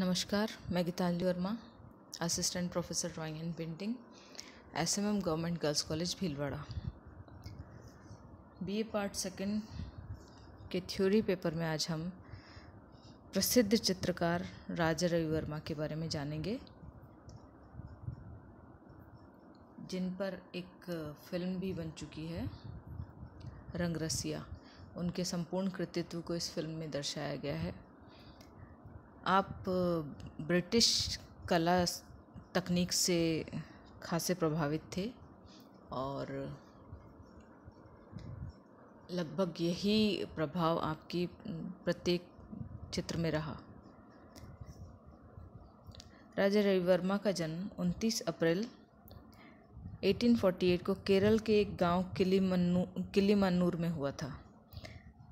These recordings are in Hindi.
नमस्कार, मैं Geetanjali Verma, assistant professor drawing and painting, SMM government girls college Bhilwara. BA part second के थ्योरी पेपर में आज हम प्रसिद्ध चित्रकार राजा रवि वर्मा के बारे में जानेंगे, जिन पर एक फिल्म भी बन चुकी है, रंगरसिया। उनके संपूर्ण कृतित्व को इस फिल्म में दर्शाया गया है। आप ब्रिटिश कला तकनीक से खासे प्रभावित थे और लगभग यही प्रभाव आपकी प्रत्येक चित्र में रहा। राजा रवि वर्मा का जन्म 29 अप्रैल 1848 को केरल के एक गांव किलीमन्नूर में हुआ था।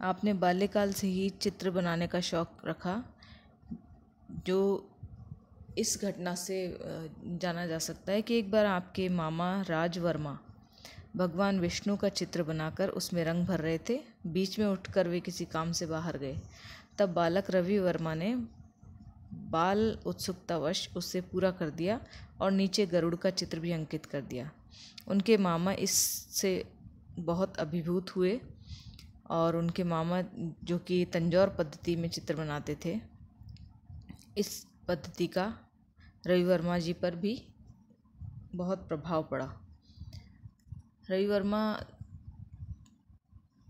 आपने बाल्यकाल से ही चित्र बनाने का शौक़ रखा, जो इस घटना से जाना जा सकता है कि एक बार आपके मामा राज वर्मा भगवान विष्णु का चित्र बनाकर उसमें रंग भर रहे थे। बीच में उठकर वे किसी काम से बाहर गए। तब बालक रवि वर्मा ने बाल उत्सुकतावश उससे पूरा कर दिया और नीचे गरुड़ का चित्र भी अंकित कर दिया। उनके मामा इससे बहुत अभिभूत हुए और उनके मामा, जो कि तंजौर पद्धति में चित्र बनाते थे, इस पद्धति का रवि वर्मा जी पर भी बहुत प्रभाव पड़ा। रवि वर्मा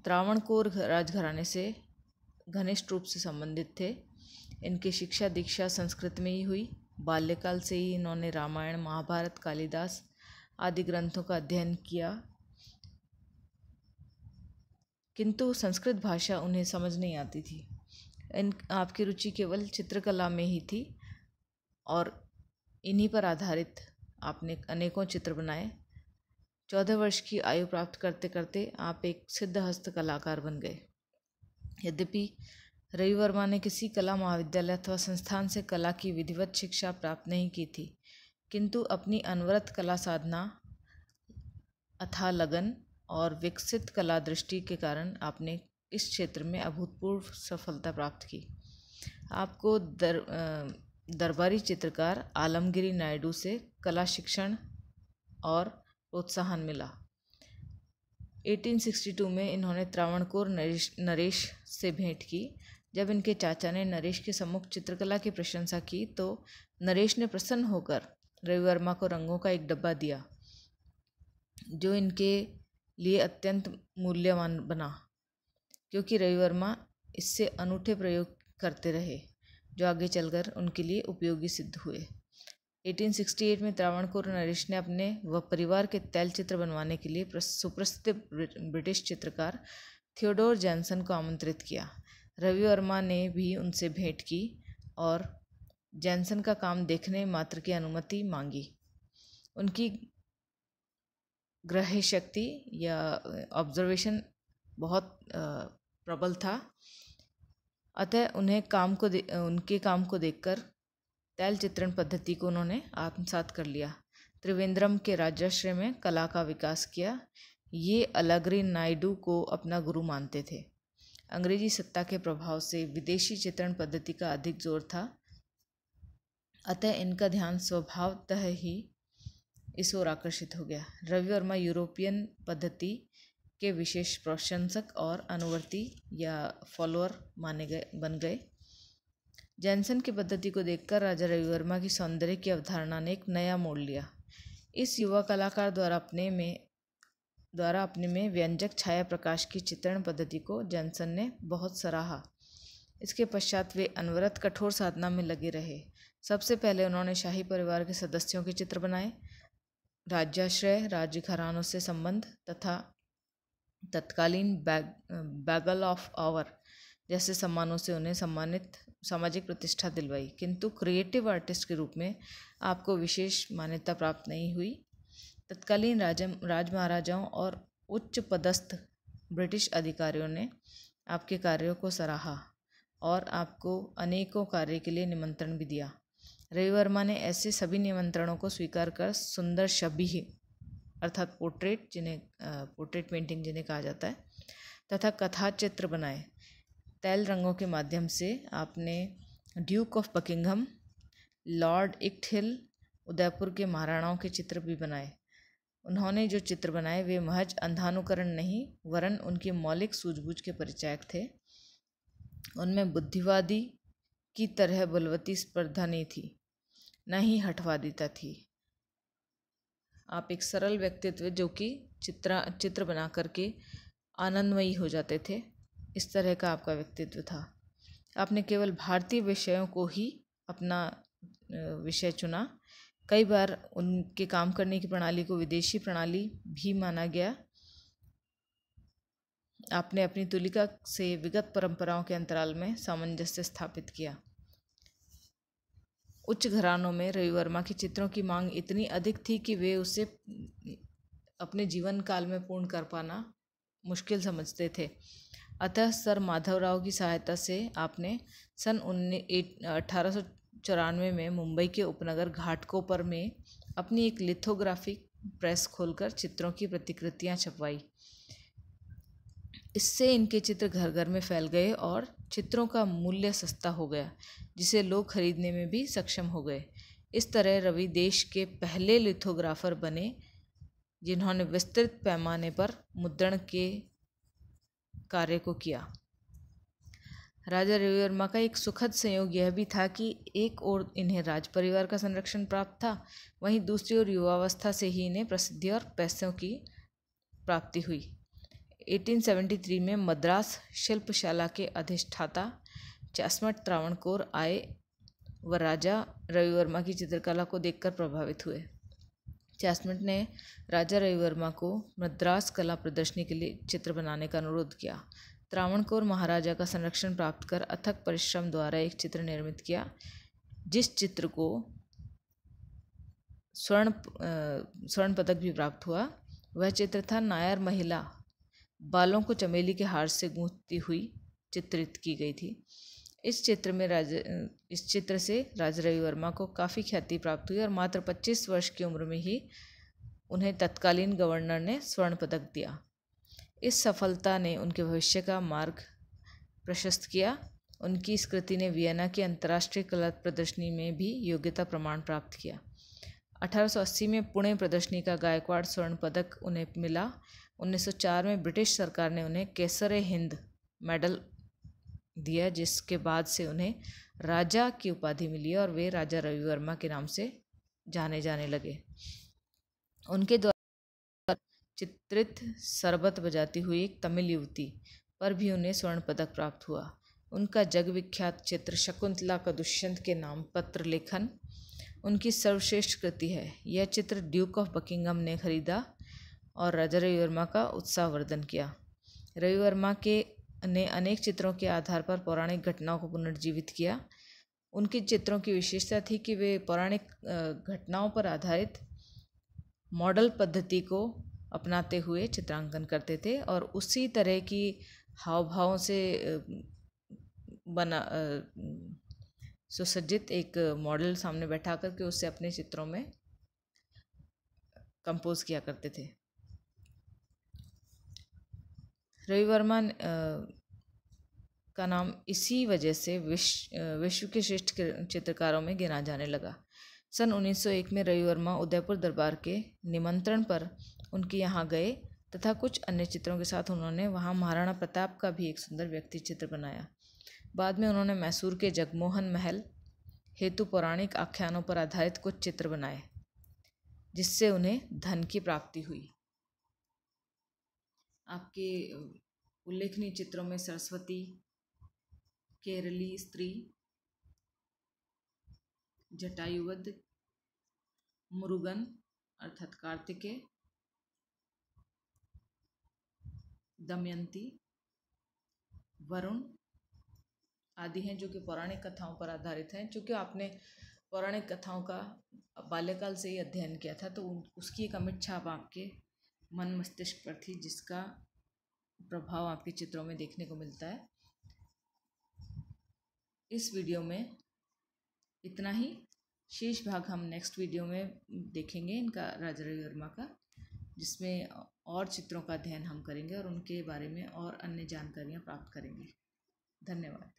त्रावणकोर राजघराने से घनिष्ठ रूप से संबंधित थे। इनकी शिक्षा दीक्षा संस्कृत में ही हुई। बाल्यकाल से ही इन्होंने रामायण, महाभारत, कालिदास आदि ग्रंथों का अध्ययन किया, किंतु संस्कृत भाषा उन्हें समझ नहीं आती थी। आपकी रुचि केवल चित्रकला में ही थी और इन्हीं पर आधारित आपने अनेकों चित्र बनाए। 14 वर्ष की आयु प्राप्त करते करते आप एक सिद्धहस्त कलाकार बन गए। यद्यपि रवि वर्मा ने किसी कला महाविद्यालय अथवा संस्थान से कला की विधिवत शिक्षा प्राप्त नहीं की थी, किंतु अपनी अनवरत कला साधना, अथाह लगन और विकसित कला दृष्टि के कारण आपने इस क्षेत्र में अभूतपूर्व सफलता प्राप्त की। आपको दरबारी चित्रकार आलमगिरी नायडू से कला शिक्षण और प्रोत्साहन मिला। 1862 में इन्होंने त्रावणकोर नरेश से भेंट की। जब इनके चाचा ने नरेश के सम्मुख चित्रकला की प्रशंसा की तो नरेश ने प्रसन्न होकर रवि वर्मा को रंगों का एक डब्बा दिया, जो इनके लिए अत्यंत मूल्यवान बना, क्योंकि रवि वर्मा इससे अनूठे प्रयोग करते रहे, जो आगे चलकर उनके लिए उपयोगी सिद्ध हुए। 1868 में त्रावणकोर नरेश ने अपने व परिवार के तैलचित्र बनवाने के लिए सुप्रसिद्ध ब्रिटिश चित्रकार थियोडोर जैनसन को आमंत्रित किया। रवि वर्मा ने भी उनसे भेंट की और जैनसन का काम देखने मात्र की अनुमति मांगी। उनकी ग्रह शक्ति या ऑब्जर्वेशन बहुत प्रबल था, अतः उनके काम को देखकर तैल चित्रण पद्धति को उन्होंने आत्मसात कर लिया। त्रिवेंद्रम के राजाश्रय में कला का विकास किया। ये अलगरी नायडू को अपना गुरु मानते थे। अंग्रेजी सत्ता के प्रभाव से विदेशी चित्रण पद्धति का अधिक जोर था, अतः इनका ध्यान स्वभावतः ही इस ओर आकर्षित हो गया। रवि वर्मा यूरोपियन पद्धति के विशेष प्रशंसक और अनुवर्ती या फॉलोअर बन गए। जैनसन की पद्धति को देखकर राजा रवि वर्मा की सौंदर्य की अवधारणा ने एक नया मोड़ लिया। इस युवा कलाकार द्वारा अपने में व्यंजक छाया प्रकाश की चित्रण पद्धति को जैनसन ने बहुत सराहा। इसके पश्चात वे अनवरत कठोर साधना में लगे रहे। सबसे पहले उन्होंने शाही परिवार के सदस्यों के चित्र बनाए। राज्याश्रय, राज्य घरानों से संबंध तथा तत्कालीन बैगल ऑफ आवर जैसे सम्मानों से उन्हें सम्मानित सामाजिक प्रतिष्ठा दिलवाई, किंतु क्रिएटिव आर्टिस्ट के रूप में आपको विशेष मान्यता प्राप्त नहीं हुई। तत्कालीन राज महाराजाओं और उच्च पदस्थ ब्रिटिश अधिकारियों ने आपके कार्यों को सराहा और आपको अनेकों कार्य के लिए निमंत्रण भी दिया। रवि वर्मा ने ऐसे सभी निमंत्रणों को स्वीकार कर सुंदर शबीह अर्थात पोर्ट्रेट पेंटिंग जिन्हें कहा जाता है, तथा कथा चित्र बनाए। तैल रंगों के माध्यम से आपने ड्यूक ऑफ बकिंघम, लॉर्ड इक्टहिल, उदयपुर के महाराणाओं के चित्र भी बनाए। उन्होंने जो चित्र बनाए वे महज अंधानुकरण नहीं वरन उनकी मौलिक सूझबूझ के परिचायक थे। उनमें बुद्धिवादी की तरह बलवती स्पर्धा नहीं थी, न ही हठवादिता थी। आप एक सरल व्यक्तित्व जो कि चित्र बना करके आनंदमयी हो जाते थे, इस तरह का आपका व्यक्तित्व था। आपने केवल भारतीय विषयों को ही अपना विषय चुना। कई बार उनके काम करने की प्रणाली को विदेशी प्रणाली भी माना गया। आपने अपनी तुलिका से विगत परंपराओं के अंतराल में सामंजस्य स्थापित किया। उच्च घरानों में रवि वर्मा के चित्रों की मांग इतनी अधिक थी कि वे उसे अपने जीवन काल में पूर्ण कर पाना मुश्किल समझते थे। अतः सर माधवराव की सहायता से आपने सन 1894 में मुंबई के उपनगर घाटकोपर में अपनी एक लिथोग्राफिक प्रेस खोलकर चित्रों की प्रतिकृतियां छपवाई। इससे इनके चित्र घर घर में फैल गए और चित्रों का मूल्य सस्ता हो गया, जिसे लोग खरीदने में भी सक्षम हो गए। इस तरह रवि देश के पहले लिथोग्राफर बने जिन्होंने विस्तृत पैमाने पर मुद्रण के कार्य को किया। राजा रवि वर्मा का एक सुखद संयोग यह भी था कि एक ओर इन्हें राज परिवार का संरक्षण प्राप्त था, वहीं दूसरी ओर युवावस्था से ही इन्हें प्रसिद्धि और पैसों की प्राप्ति हुई। 1873 में मद्रास शिल्पशाला के अधिष्ठाता चैस्मट त्रावणकोर आए व राजा रवि वर्मा की चित्रकला को देखकर प्रभावित हुए। चैस्मट ने राजा रवि वर्मा को मद्रास कला प्रदर्शनी के लिए चित्र बनाने का अनुरोध किया। त्रावणकोर महाराजा का संरक्षण प्राप्त कर अथक परिश्रम द्वारा एक चित्र निर्मित किया, जिस चित्र को स्वर्ण पदक भी प्राप्त हुआ। वह चित्र था नायर महिला बालों को चमेली के हार से गूंथती हुई चित्रित की गई थी। इस चित्र से राजा रवि वर्मा को काफ़ी ख्याति प्राप्त हुई और मात्र 25 वर्ष की उम्र में ही उन्हें तत्कालीन गवर्नर ने स्वर्ण पदक दिया। इस सफलता ने उनके भविष्य का मार्ग प्रशस्त किया। उनकी इस कृति ने वियना की अंतर्राष्ट्रीय कला प्रदर्शनी में भी योग्यता प्रमाण प्राप्त किया। 1880 में पुणे प्रदर्शनी का गायकवाड़ स्वर्ण पदक उन्हें मिला। 1904 में ब्रिटिश सरकार ने उन्हें केसरे हिंद मेडल दिया, जिसके बाद से उन्हें राजा की उपाधि मिली और वे राजा रवि वर्मा के नाम से जाने जाने लगे। उनके द्वारा चित्रित सरबत बजाती हुई एक तमिल युवती पर भी उन्हें स्वर्ण पदक प्राप्त हुआ। उनका जग विख्यात चित्र शकुंतला का दुष्यंत के नाम पत्र लेखन उनकी सर्वश्रेष्ठ कृति है। यह चित्र ड्यूक ऑफ बकिंगम ने खरीदा और राजा रवि वर्मा का उत्साहवर्धन किया। रवि वर्मा ने अनेक चित्रों के आधार पर पौराणिक घटनाओं को पुनर्जीवित किया। उनकी चित्रों की विशेषता थी कि वे पौराणिक घटनाओं पर आधारित मॉडल पद्धति को अपनाते हुए चित्रांकन करते थे और उसी तरह की हाव भावों से सुसज्जित एक मॉडल सामने बैठा करके उससे अपने चित्रों में कंपोज किया करते थे। रवि वर्मा का नाम इसी वजह से विश्व के श्रेष्ठ चित्रकारों में गिना जाने लगा। सन 1901 में रवि वर्मा उदयपुर दरबार के निमंत्रण पर उनके यहाँ गए तथा कुछ अन्य चित्रों के साथ उन्होंने वहाँ महाराणा प्रताप का भी एक सुंदर व्यक्ति चित्र बनाया। बाद में उन्होंने मैसूर के जगमोहन महल हेतु पौराणिक आख्यानों पर आधारित कुछ चित्र बनाए, जिससे उन्हें धन की प्राप्ति हुई। आपके उल्लेखनीय चित्रों में सरस्वती, केरली स्त्री, जटायुवध, मुरुगन अर्थात कार्तिकेय, दमयंती, वरुण आदि हैं, जो कि पौराणिक कथाओं पर आधारित हैं। चूँकि आपने पौराणिक कथाओं का बाल्यकाल से ही अध्ययन किया था, तो उसकी एक अमिट छाप आपके मन मस्तिष्क पर थी, जिसका प्रभाव आपके चित्रों में देखने को मिलता है। इस वीडियो में इतना ही। शेष भाग हम नेक्स्ट वीडियो में देखेंगे इनका, राजा रवि वर्मा का, जिसमें और चित्रों का अध्ययन हम करेंगे और उनके बारे में और अन्य जानकारियाँ प्राप्त करेंगे। धन्यवाद।